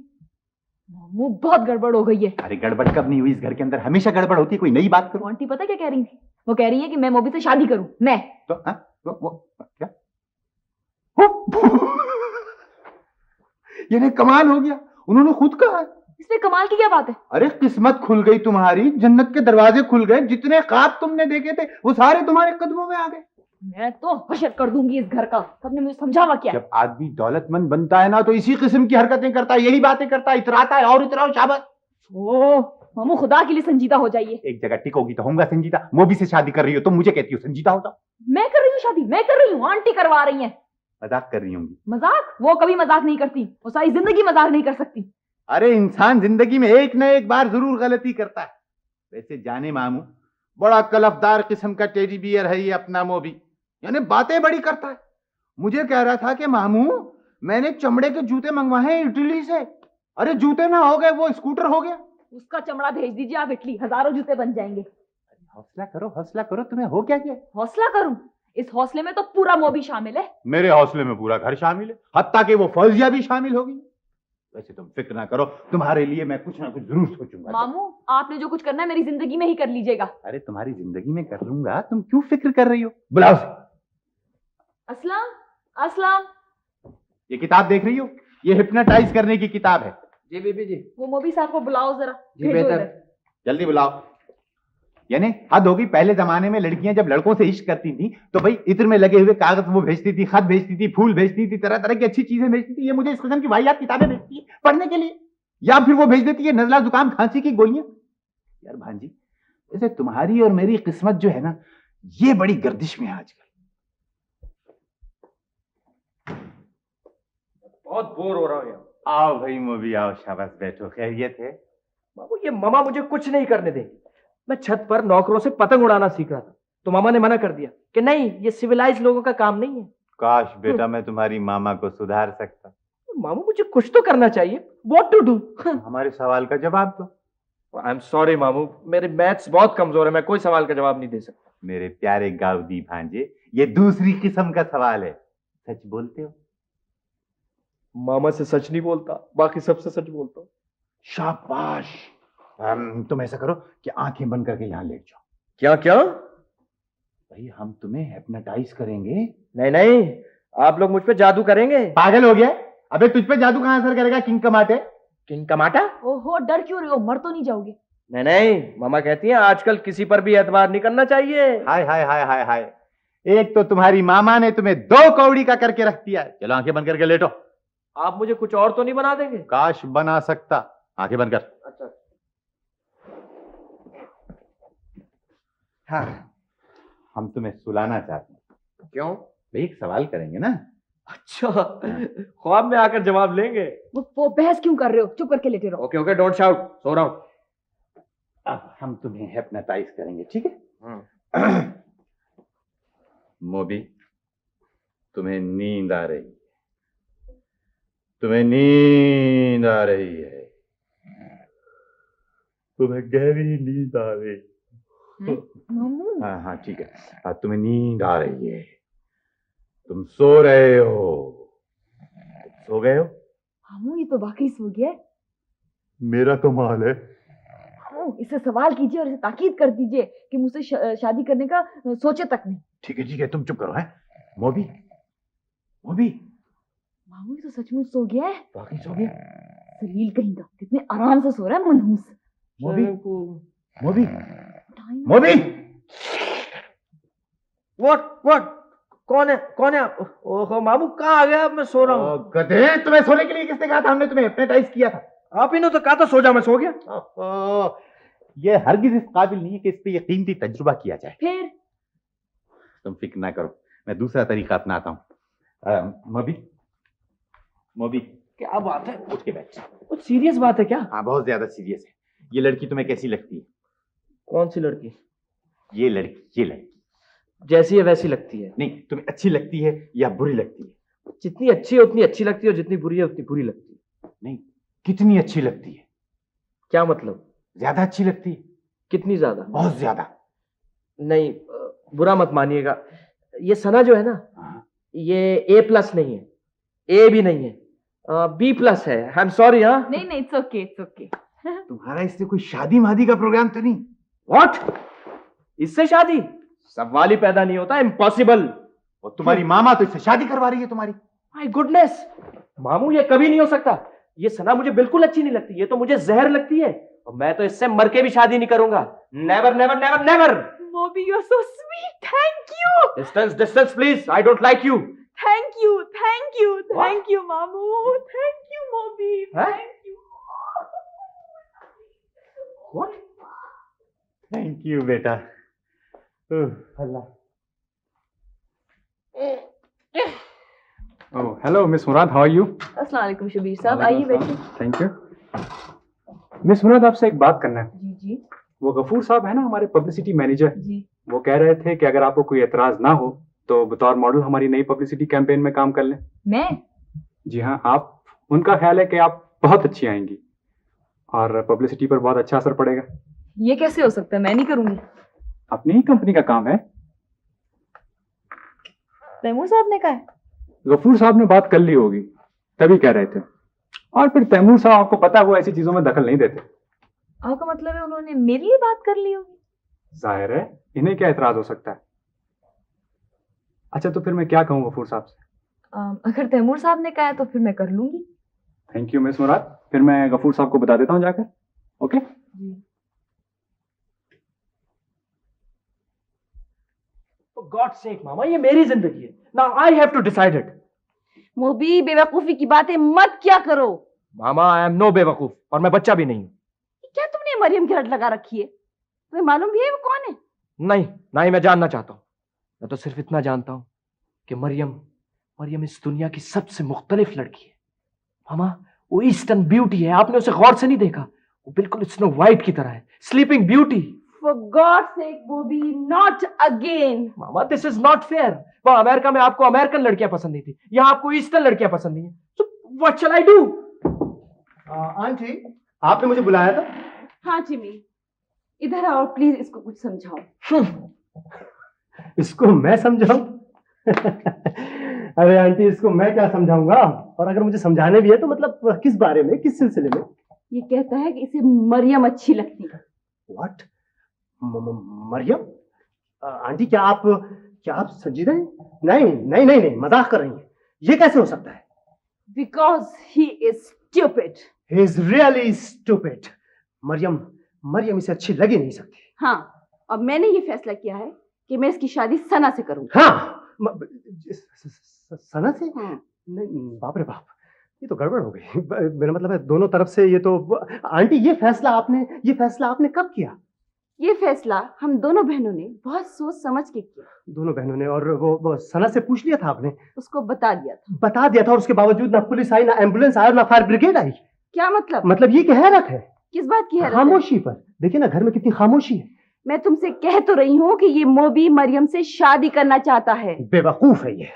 मामू, बहुत गड़बड़ हो गई है। अरे गड़बड़ कब नहीं हुई? इस घर के अंदर हमेशा गड़बड़ होती है। कोई नई बात करो। आंटी पता क्या कह रही थी? वो कह रही है कि मैं मोबी से शादी करूं। मैं तो वो क्या? ये कमाल हो गया, उन्होंने खुद कहा। इसमें कमाल की क्या बात है? अरे किस्मत खुल गई तुम्हारी, जन्नत के दरवाजे खुल गए। जितने ख्वाब तुमने देखे थे वो सारे तुम्हारे कदमों में आ गए। मैं तो हशर कर दूंगी इस घर का। सबने मुझे समझावा क्या? जब आदमी दौलतमंद बनता है ना, तो इसी किस्म की हरकतें करता है, यही बातें करता है, इतराता है और इतराओ। शाबाश। ओ मामू, खुदा के लिए संजीदा हो जाइए। एक जगह टिकोगी तो होऊंगा संजीदा। मोबी से शादी कर रही हो तुम, मुझे कहती हो संजीदा हो जाओ। मैं कर रही हूँ शादी? मैं कर रही हूँ? आंटी करवा रही है। मजाक कर रही होंगी। मजाक? वो कभी मजाक नहीं करती। वो सारी जिंदगी मजाक नहीं कर सकती। अरे इंसान जिंदगी में एक न एक बार जरूर गलती करता है। वैसे जाने मामू, बड़ा कलफदार किस्म का टेडी बियर है ये अपना मोबी, यानी बातें बड़ी करता है। मुझे कह रहा था कि मामू, मैंने चमड़े के जूते मंगवाए हैं इटली से। अरे जूते ना हो गए, वो स्कूटर हो गया। उसका चमड़ा भेज दीजिए आप इटली, हजारों जूते बन जाएंगे। हौसला करो, हौसला करो। तुम्हें हो क्या क्या? हौसला करूं? इस हौसले में तो पूरा मोबी शामिल है। मेरे हौसले में पूरा घर शामिल है, हत्ता कि वो फौजिया भी शामिल होगी। वैसे तुम फिक्र ना करो, तुम्हारे लिए मैं कुछ ना कुछ जरूर सोचूंगा। मामू, आपने जो कुछ करना है मेरी जिंदगी में ही कर लीजिएगा। अरे तुम्हारी जिंदगी में कर लूंगा, तुम क्यों फिक्र कर रही हो? बुलाओ। असलम, असलम, ये किताब देख रही हो? ये हिप्नोटाइज करने की किताब है। जी बीबी जी। वो मोबी साहब को बुलाओ जरा। जी बेहतर। जल्दी बुलाओ। यानी हद होगी, पहले जमाने में लड़कियां जब लड़कों से इश्क करती थी तो भाई इत्र में लगे हुए कागज वो भेजती थी, खत भेजती थी, फूल भेजती थी, तरह तरह की अच्छी चीजें भेजती थी। ये मुझे इस किस्म की वाहियात किताबें भेजती है पढ़ने के लिए, या फिर वो भेज देती है नजला जुकाम खांसी की गोलियां। यार भांजी, वैसे तुम्हारी और मेरी किस्मत जो है ना, ये बड़ी गर्दिश में है आजकल। बहुत बोर हो रहा हूँ यहाँ। आओ भाई मोबी आओ, शाबाश, बैठो। खैरियत है? बाबू, ये मामा मुझे कुछ नहीं करने देंगे। मैं छत पर नौकरों से पतंग उड़ाना सीख रहा था, तो मामा ने मना कर दिया कि नहीं, ये सिविलाइज लोगों का काम नहीं है। काश बेटा मैं तुम्हारी मामा को सुधार सकता। मामा, मुझे कुछ तो करना चाहिए। What to do? हमारे सवाल का जवाब दो। आई एम सॉरी मामू, मेरे मैथ्स बहुत कमजोर है, मैं कोई सवाल का जवाब नहीं दे सकता। मेरे प्यारे गावदी भांजे, ये दूसरी किस्म का सवाल है। सच बोलते हो? मामा से सच नहीं बोलता, बाकी सबसे सच बोलता हूँ। शाबाश। तुम ऐसा करो कि आंखें बंद करके यहाँ लेट जाओ। क्या क्या? भाई हम तुम्हें हिप्नोटाइज करेंगे। नहीं नहीं, आप लोग मुझ पे जादू करेंगे। पागल हो गया? अबे तुझ पे जादू कहाँ असर करेगा किंग कमाटे? किंग कमाटा? ओहो, डर क्यों रहे हो? मर तो नहीं जाओगे? नहीं नहीं, मामा कहती हैं आजकल किसी पर भी एतबार नहीं करना चाहिए। हाय हाय हाय हाय हाय, एक तो तुम्हारी मामा ने तुम्हें 2 कौड़ी का करके रख दिया। चलो आंखें बंद करके लेटो। आप मुझे कुछ और तो नहीं बना देंगे? काश बना सकता। आंखें बंद कर। अच्छा। हाँ, हम तुम्हें सुलाना चाहते हैं। क्यों? भाई एक सवाल करेंगे ना। अच्छा, ख्वाब में आकर जवाब लेंगे। वो बहस क्यों कर रहे हो? चुप करके लेटे रहो। ओके ओके, डोंट शाउट, सो रहा हूं। अब हम तुम्हें हिप्नोटाइज करेंगे, ठीक है? मोबी, तुम्हें नींद आ रही है, तुम्हें नींद आ रही है, तुम्हें गहरी नींद आ रही है। हाँ हाँ ठीक है, हाँ तुम्हें नींद आ रही है, तुम सो रहे हो। सो गए हो? मामू ये तो वाकई सो गया है। मेरा कमाल है। मामू इससे सवाल कीजिए और इसे ताकीद कर दीजिए कि मुझसे शादी करने का सोचे तक नहीं। ठीक है तुम चुप करो। है मोबी, मोबी मामू ये तो सचमुच सो गया है। वाकई सो गया? जलील कहीं का, कितने आराम से सो रहा है मनहूस। मोबी, मोबी, मोबी, व्हाट कौन है आप? ओहो मामू, कहाँ आ गया? अब मैं सो रहा हूँ। गधे, तुम्हें सोने के लिए किसने कहा था? हमने तुम्हें हिप्नोटाइज किया था। आप ही ने तो कहा था सो जा, मैं सो गया। ये हरगिज इस काबिल नहीं है कि इस पे ये कीमती तजुर्बा किया जाए। फिर तुम फिक्र ना करो, मैं दूसरा तरीका अपनाता हूँ। मोबी, मोबी, क्या बात है? उठ के बैठ। कुछ सीरियस बात है क्या? हाँ बहुत ज्यादा सीरियस है। ये लड़की तुम्हें कैसी लगती है? कौन सी लड़की? ये लड़की जैसी है वैसी लगती है। नहीं, तुम्हें अच्छी लगती है या बुरी लगती है? जितनी अच्छी है उतनी अच्छी लगती है, और जितनी बुरी है उतनी बुरी लगती है। नहीं, कितनी अच्छी लगती है? क्या मतलब? ज्यादा अच्छी लगती है? कितनी ज्यादा? बहुत ज्यादा। नहीं, बुरा मत मानिएगा, ये सना जो है ना, ये A+ नहीं है, A भी नहीं है, B+ है। आई एम सॉरी। हाँ नहीं इट्स ओके, इट्स ओके। तुम्हारा इससे कोई शादी मादी का प्रोग्राम तो नहीं? व्हाट? इससे शादी? सवाल ही पैदा नहीं होता, इम्पॉसिबल। और तुम्हारी मामा तो इससे शादी करवा रही है तुम्हारी। माय गुडनेस मामू, ये कभी नहीं हो सकता। ये सना मुझे बिल्कुल अच्छी नहीं लगती, ये तो मुझे जहर लगती है, और मैं तो इससे मर के भी शादी नहीं करूंगा। Never never never never. Mobi you are so sweet, thank you. Distance please, I don't like you. Thank you मामू, thank you Mobi, thank you. What? Thank you बेटा। Allah. Oh, hello, Miss Murad. How are you? अस्सलाम वालेकुम शबीर साहब, आइए बैठिए। Thank you. Miss मुराद, आपसे एक बात करना है। जी वो गफूर साहब है ना, हमारे पब्लिसिटी मैनेजर, जी। वो कह रहे थे कि अगर आपको कोई एतराज ना हो तो बतौर मॉडल हमारी नई पब्लिसिटी कैंपेन में काम कर लें। मैं? जी हाँ, आप। उनका ख्याल है कि आप बहुत अच्छी आएंगी और पब्लिसिटी पर बहुत अच्छा असर पड़ेगा। ये कैसे हो सकता है? मैं नहीं करूंगी। अपनी ही कंपनी का काम है। तैमूर साहब ने कहा है? गफूर साहब ने बात कर ली होगी, तभी कह रहे थे। और फिर तैमूर साहब, आपको पता है, वो ऐसी चीजों में दखल नहीं देते। आपका मतलब है उन्होंने मेरे लिए बात कर ली होगी? जाहिर है, इन्हें क्या एतराज हो सकता है। अच्छा, तो फिर मैं क्या कहूँ गफूर साहब से? अगर तैमूर साहब ने कहा है तो फिर मैं कर लूंगी। Thank you miss Murad. फिर मैं गफूर साहब को बता देता हूँ जाकर। ओके जी। For God's sake, मामा, ये मेरी जिंदगी है। Now I have to decide it. मोबी, बेवकूफी की बातें मत क्या करो। मामा, I am no बेवकूफ, और मैं बच्चा भी नहीं हूँ। क्या तुमने मरियम की रट लगा रखी है? तुम्हें मालूम भी है वो कौन है? नहीं, ना ही मैं जानना चाहता हूँ। मैं तो सिर्फ इतना जानता हूँ कि मरियम इस दुनिया की सबसे मुख्तलिफ लड़की है। मामा, वो ईस्टर्न ब्यूटी है, आपने उसे गौर से नहीं देखा? वो बिल्कुल स्नो वाइट की तरह है, sleeping beauty. For God's sake, Bobby, not again. Mama, this is not fair. वहां अमेरिका में आपको अमेरिकन लड़कियां पसंद नहीं थी, यहाँ आपको ईस्टर्न लड़कियां पसंद नहीं है। So what shall I do? Aunty, आपने मुझे बुलाया था? हाँ जिमी, इधर आओ प्लीज, इसको कुछ समझाओ। इसको मैं समझाऊं? अरे आंटी, इसको मैं क्या समझाऊंगा, और अगर मुझे समझाने भी है तो मतलब किस बारे में, किस सिलसिले में? ये कहता है कि इसे मरियम अच्छी लगती है। व्हाट? मरियम? आंटी, क्या आप संजीदा हैं? नहीं नहीं नहीं नहीं, मजाक कर रही हैं। ये कैसे हो सकता है? Because he is stupid. He is really stupid. Mariam इसे अच्छी लग ही नहीं सकती। हाँ, अब मैंने ये फैसला किया है कि मैं इसकी शादी सना से करूंगी। हाँ, सना से? नहीं, बाप रे बाप, ये तो गड़बड़ हो गई। मेरा मतलब है दोनों तरफ से ये तो। आंटी, ये फैसला आपने कब किया? ये फैसला हम दोनों बहनों ने बहुत सोच समझ के किया। दोनों बहनों ने? और वो सना से पूछ लिया था आपने? उसको बता दिया था। और उसके बावजूद ना पुलिस आई, ना एम्बुलेंस आई, ना फायर ब्रिगेड आई। क्या मतलब? मतलब ये कि हैरत है। किस बात की हैरत? खामोशी पर। देखिए ना, घर में कितनी खामोशी है। मैं तुमसे कह तो रही हूँ कि ये मोबी मरियम से शादी करना चाहता है। बेवकूफ है ये।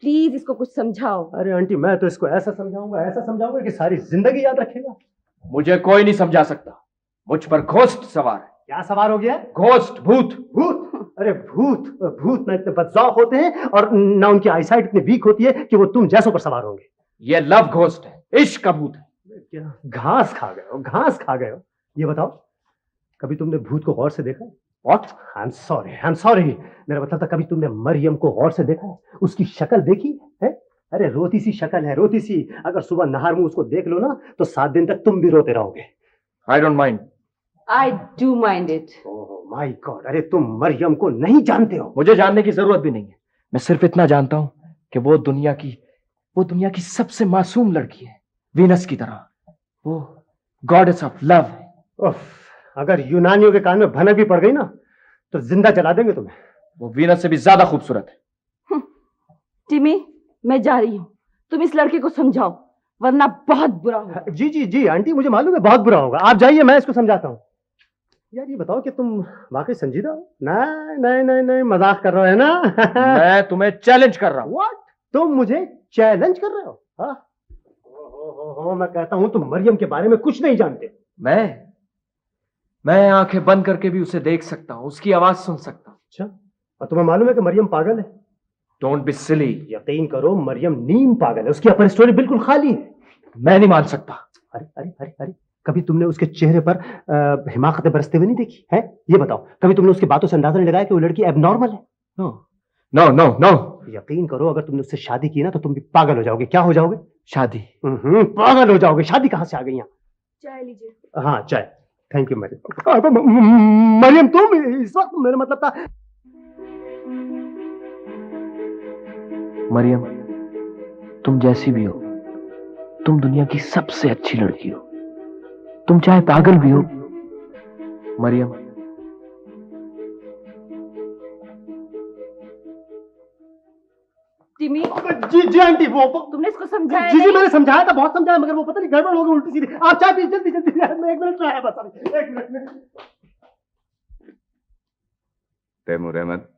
प्लीज इसको कुछ समझाओ। अरे आंटी, मैं तो इसको ऐसा समझाऊंगा कि सारी जिंदगी याद रखेगा। मुझे कोई नहीं समझा सकता। मुझ पर घोस्ट सवार है। क्या सवार हो गया? घोस्ट, भूत। अरे भूत ना इतने बदजौक होते हैं और ना उनकी आईसाइट इतनी वीक होती है कि वो तुम जैसों पर सवार होंगे। ये लव घोस्ट है, इश्क का भूत है। क्या घास खा गए हो? ये बताओ, कभी तुमने भूत को गौर से देखा? What? I'm sorry. मेरा मतलब था, कभी तुमने मरियम को गौर से देखा है? उसकी शक्ल देखी है? अरे रोती सी शक्ल है, रोती सी। अगर सुबह नहार मुंह उसको देख लो ना तो 7 दिन तक तुम भी रोते रहोगे। I don't mind. I do mind it. Oh my God! अरे तुम मरियम को नहीं जानते हो। मुझे जानने की जरूरत भी नहीं है। मैं सिर्फ इतना जानता हूं कि वो दुनिया की सबसे मासूम लड़की है, वीनस की तरह। वो गॉडेस ऑफ लव है। अगर यूनानियों के कान में भनक भी पड़ गई ना तो जिंदा जला देंगे तुम्हें। वो वीनस से भी ज्यादा खूबसूरत है। टिमी, मैं जा रही हूँ। तुम इस लड़के को समझाओ, वरना बहुत बुरा होगा। जी आंटी, मुझे मालूम है बहुत बुरा होगा। आप जाइए, मैं इसको समझाता हूँ। यार ये बताओ कि तुम वाकई संजीदा हो? नहीं, मजाक कर रहे हो, है ना? मैं तुम्हें चैलेंज कर रहा हूँ। व्हाट? तुम मुझे चैलेंज कर रहे हो? हाँ? मैं कहता हूँ तुम मरियम के बारे में कुछ नहीं जानते। मैं आंखें बंद करके भी उसे देख सकता हूँ, उसकी आवाज सुन सकता हूँ। अच्छा, और तुम्हें मालूम है कि मरियम पागल है? Don't be silly. यकीन करो, मरियम नीम पागल है। उसकी अपर स्टोरी बिल्कुल खाली है। मैं नहीं मान सकता। अरे, कभी तुमने उसके चेहरे पर हिमाकतें बरसते हुए नहीं देखी है? ये बताओ, कभी तुमने उसकी बातों से अंदाजा नहीं लगाया कि वो लड़की एबनॉर्मल है? नो। यकीन करो, अगर तुमने उससे शादी की ना तो तुम भी पागल हो जाओगे। क्या हो जाओगे? शादी? पागल हो जाओगे। शादी कहाँ से आ गई यहाँ? चाय लीजिए। हाँ, चाय। Thank you Mariam. तुम इस वक्त, मेरा मतलब था। मरियम, तुम जैसी भी हो, तुम दुनिया की सबसे अच्छी लड़की हो। तुम चाहे पागल भी हो। मरियम, टिमी। जी आंटी, वो तुमने इसको समझाया? जी मैंने समझाया था, बहुत समझाया, मगर वो पता नहीं गड़बड़ हो गई, उल्टी सीधी। आप चाय पीजिए जल्दी। मैं 1 मिनट आया, बस 1 मिनट। तैमूर अहमद,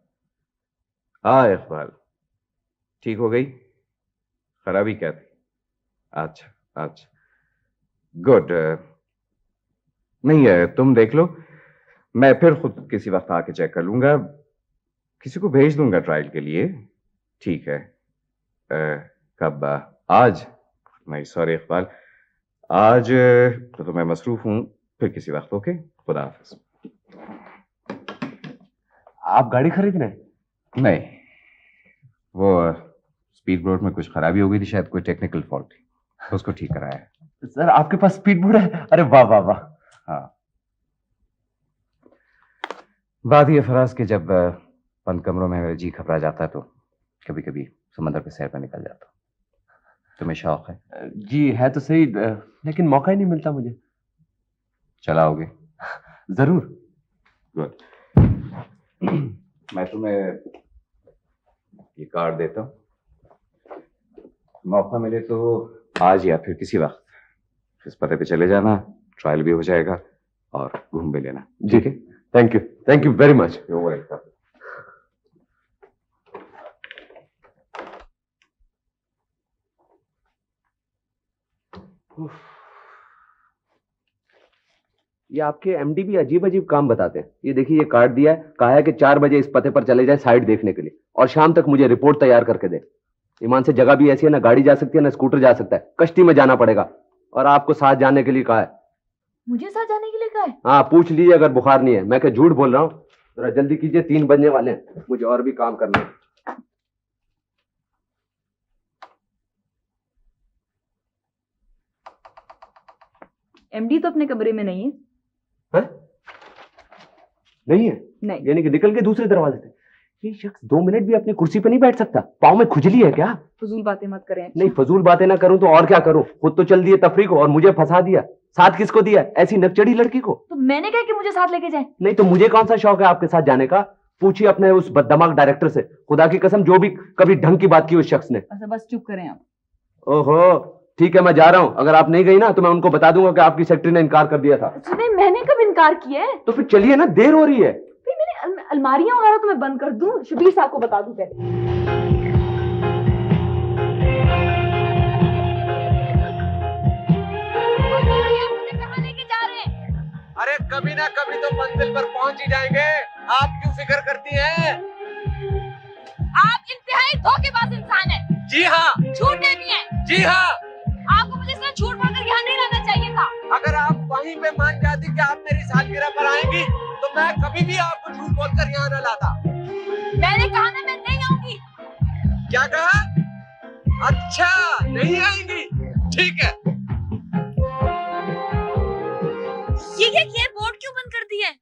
हाँ इकबाल, ठीक हो गई? खराबी क्या थी? अच्छा, गुड। नहीं है, तुम देख लो, मैं फिर खुद किसी वक्त आके चेक कर लूंगा, किसी को भेज दूंगा ट्रायल के लिए। ठीक है। कब? आज? नहीं सॉरी इकबाल, आज तो मैं मसरूफ हूं, फिर किसी वक्त। ओके, खुदा हाफिज। आप गाड़ी खरीद रहे हैं? नहीं, वो स्पीड बोर्ड में कुछ खराबी हो गई थी, शायद कोई टेक्निकल फॉल्ट थी, तो उसको ठीक कराया है। सर, आपके पास स्पीड बोर्ड है? अरे वाह। हाँ, बात ये फराज के जब बंद कमरों में मेरा जी घबरा जाता है तो कभी कभी समंदर पे सैर पर निकल जाता हूँ। तुम्हें शौक है? जी है तो सही, लेकिन मौका ही नहीं मिलता मुझे। चलाओगे? जरूर। गुड। मैं तुम्हें ये कार्ड देता हूँ, मौका मिले तो आज या फिर किसी वक्त इस पते पे चले जाना, ट्रायल भी हो जाएगा और घूम भी लेना। ठीक है? Thank you very much. You welcome. ये आपके एमडी भी अजीब अजीब काम बताते हैं। ये देखिए, ये कार्ड दिया है, कहा है कि 4 बजे इस पते पर चले जाए साइट देखने के लिए, और शाम तक मुझे रिपोर्ट तैयार करके दे। ईमान से जगह भी ऐसी है, ना गाड़ी जा सकती है ना स्कूटर जा सकता है, कश्ती में जाना पड़ेगा। और आपको साथ जाने के लिए कहा है। मुझे साथ जाने के लिए कहा है? हाँ, पूछ लीजिए अगर बुखार नहीं है। मैं क्या झूठ बोल रहा हूँ? जरा जल्दी कीजिए, 3 बजने वाले हैं, मुझे और भी काम करना है। एमडी तो अपने कमरे में नहीं है। है? नहीं है? नहीं। यानी कि निकल के दूसरे दरवाजे से। ये शख्स 2 मिनट भी अपनी कुर्सी पे नहीं बैठ सकता? पाँव में खुजली है क्या? फजूल बातें मत करें। नहीं, फजूल बातें ना करूं तो और क्या करूं? खुद तो चल दिए तफरी को और मुझे फंसा दिया। साथ किसको दिया? ऐसी नकचड़ी लड़की को। तो मैंने कहा कि मुझे साथ लेके जाए। नहीं तो मुझे कौन सा शौक है आपके साथ जाने का? पूछिए अपने उस बददिमाग डायरेक्टर से। खुदा की कसम, जो भी कभी ढंग की बात की उस शख्स ने। अच्छा बस चुप करें आप। ओहो, ठीक है, मैं जा रहा हूं। अगर आप नहीं गई ना तो मैं उनको बता दूंगा कि आपकी सेक्रेटरी ने इनकार कर दिया था। सुने, मैंने कब इनकार किया है? तो फिर चलिए ना, देर हो रही है। फिर मैंने अलमारियां वगैरह तो मैं बंद कर दूं, शबीर साहब को बता दूं पहले। अरे कभी ना कभी तो मंजिल पर पहुंच ही जाएंगे, आप क्यों फिक्र करती हैं? आप इंतहाई धोखेबाज इंसान हैं। जी हाँ। झूठे भी हैं। जी हाँ। आपको मुझे इतना झूठ बोलकर यहाँ नहीं रहना चाहिए था। अगर आप वहीं पे मान जाती कि आप मेरी सालगिरह पर आएंगी तो मैं कभी भी आपको झूठ बोलकर यहाँ न लाता। मैंने कहा ना, मैं नहीं आऊंगी। क्या कहा? अच्छा, नहीं आएंगी, ठीक है। ये बोर्ड क्यों बंद कर दिया है?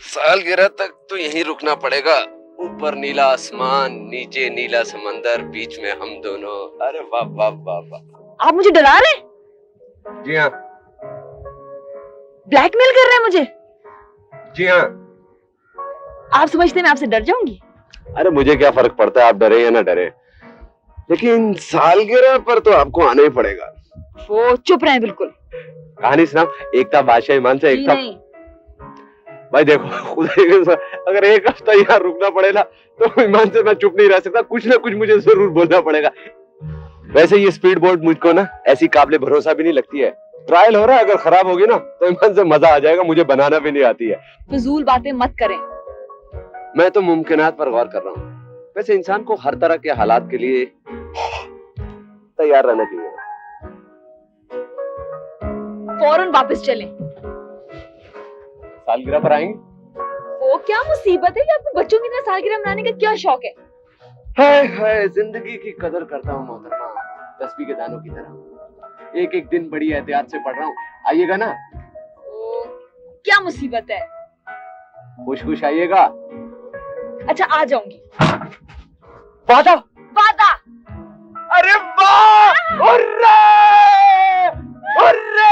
सालगिरह तक तो यहीं रुकना पड़ेगा। ऊपर नीला आसमान, नीचे नीला समंदर, बीच में हम दोनों। अरे वाह वाह वाह वाह। आप मुझे डरा रहे हैं? जी हाँ। ब्लैकमेल कर रहे हैं मुझे? जी हाँ। आप समझते हैं मैं आपसे डर जाऊंगी? अरे मुझे क्या फर्क पड़ता है आप डरे या ना डरे, लेकिन सालगिरह पर तो आपको आना ही पड़ेगा। वो चुप रहे बिल्कुल। कहानी सुना। एकता बादशाह ईमान से एकता। नहीं। भाई देखो, खुदा के साथ, अगर 1 हफ्ता यहाँ रुकना पड़ेगा तो ईमान से मैं चुप नहीं रह सकता, कुछ ना कुछ मुझे जरूर बोलना पड़ेगा। वैसे ये स्पीड बोट मुझको ना ऐसी काबिले भरोसा भी नहीं लगती है। ट्रायल हो रहा है, अगर खराब होगी ना तो ईमान से मजा आ जाएगा, मुझे बनाना भी नहीं आती है। फजूल बातें मत करें। मैं तो मुमकिनात पर गौर कर रहा हूँ। वैसे इंसान को हर तरह के हालात के लिए तैयार रहना चाहिए। फौरन वापस चलें। सालगिरह पर आएंगे? वो क्या मुसीबत है कि आपको बच्चों की तरह सालगिरह मनाने का क्या शौक है? हाय हाय, जिंदगी की कदर करता हूँ मोहतरमा, तस्बीह के दानों की तरह। एक एक दिन बड़ी एहतियात से पढ़ रहा हूँ। आइएगा ना? क्या मुसीबत है? खुश खुश आइएगा। अच्छा आ जाऊंगी। वादा? वादा। अरे वाह! हुर्रे! हुर्रे!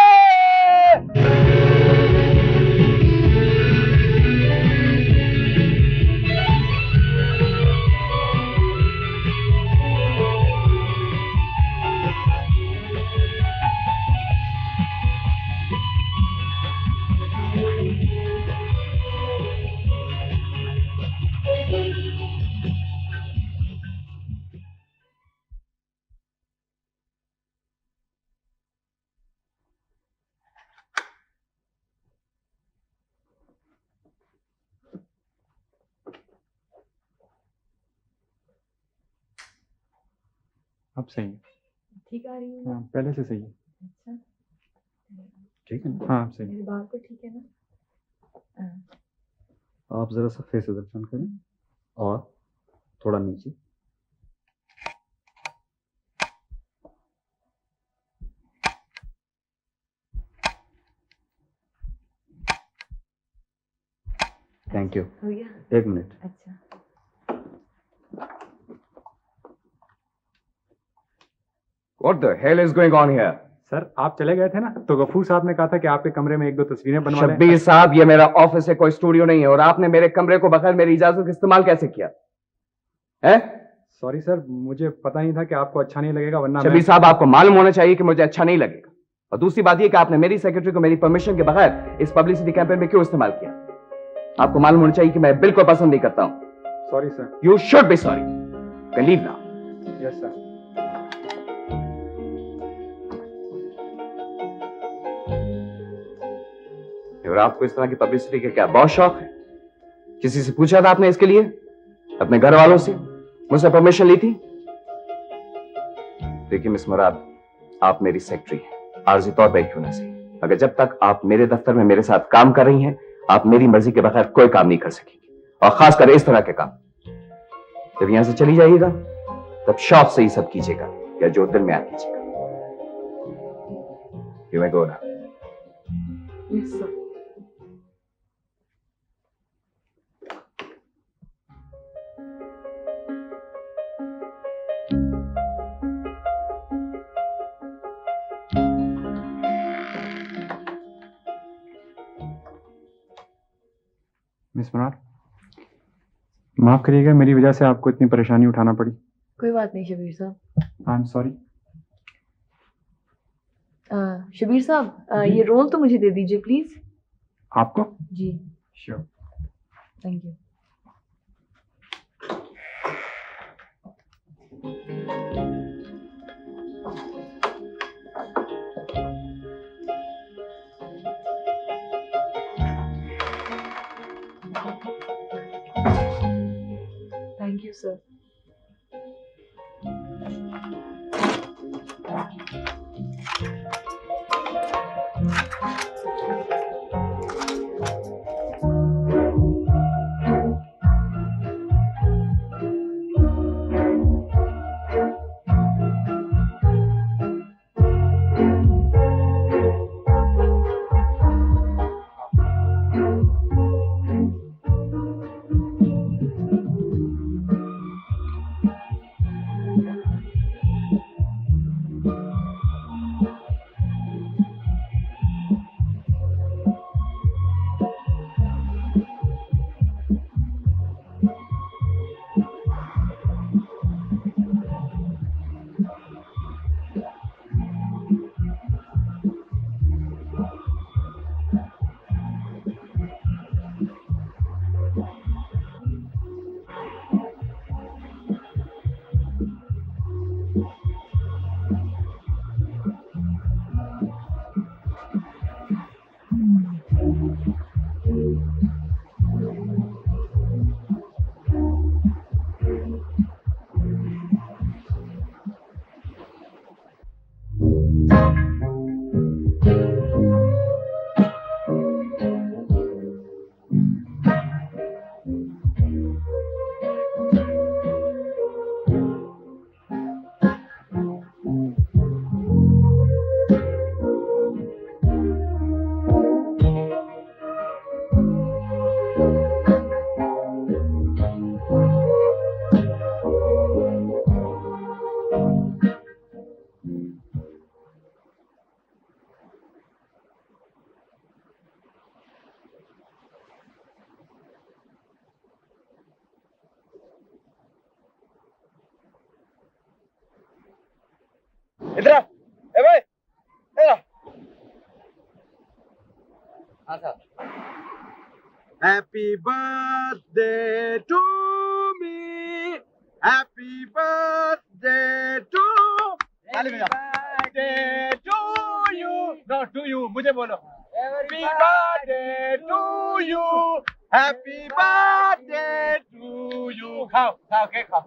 अब सही है। ठीक आ रही है? हाँ, पहले से सही है। अच्छा, ठीक है ना? हाँ, अब सही है। मेरे बाल तो ठीक है ना? आप जरा सा फेस इधर टर्न करें और थोड़ा नीचे। Thank you. हो गया? 1 मिनट। अच्छा। What the hell is going on here? Sir आप चले गए थे ना, तो गफूर साहब ने कहा था कि आपके कमरे में 1-2 तस्वीरें बनवा लें। शब्बीर साहब, ये मेरा ऑफिस है, कोई स्टूडियो नहीं है, और आपने मेरे कमरे को बगैर मेरी इजाजत के इस्तेमाल कैसे किया है? सॉरी सर, मुझे पता नहीं था कि आपको अच्छा नहीं लगेगा, वरना शब्बीर साहब, आपको मालूम होना चाहिए कि मुझे अच्छा नहीं लगेगा। और दूसरी बात यह कि आपने मेरी सेक्रेटरी को मेरी परमिशन के बगैर इस पब्लिसिटी कैंपेन में क्यों इस्तेमाल किया? आपको मालूम होना चाहिए कि मैं बिल्कुल पसंद नहीं करता हूं। Sorry sir. You should be sorry. Can leave now. Yes sir. और आपको इस तरह की पब्लिसिटी का क्या बहुत शौक है? किसी से पूछा था आपने इसके लिए? अपने घर वालों से? मुझसे परमिशन ली थी? देखिए मिस मुराद, आप मेरी सेक्रेटरी हैं, आर्जी तौर पर क्यों ना सही, अगर जब तक आप मेरे दफ्तर में मेरे साथ काम कर रही हैं, आप मेरी मर्जी के बगैर कोई काम नहीं कर सकेंगी, और खासकर इस तरह के काम। जब यहां से चली जाइएगा तब शौक से ही सब कीजिएगा, या जो दिल में आ कीजिएगा। You may go now. Yes, sir. Miss Murad, माफ करिएगा, मेरी वजह से आपको इतनी परेशानी उठाना पड़ी। कोई बात नहीं शबीर साहब। आई एम सॉरी। शबीर साहब, ये रोल तो मुझे दे दीजिए प्लीज। आपको? जी sure. Thank you. Thank you sir. इधर ए भाई, इधर। हाँ sir. Happy birthday to me, happy birthday to, birthday to you, no to you, मुझे बोलो। Happy birthday to you, happy birthday to you. खाओ खाओ, केक खाओ।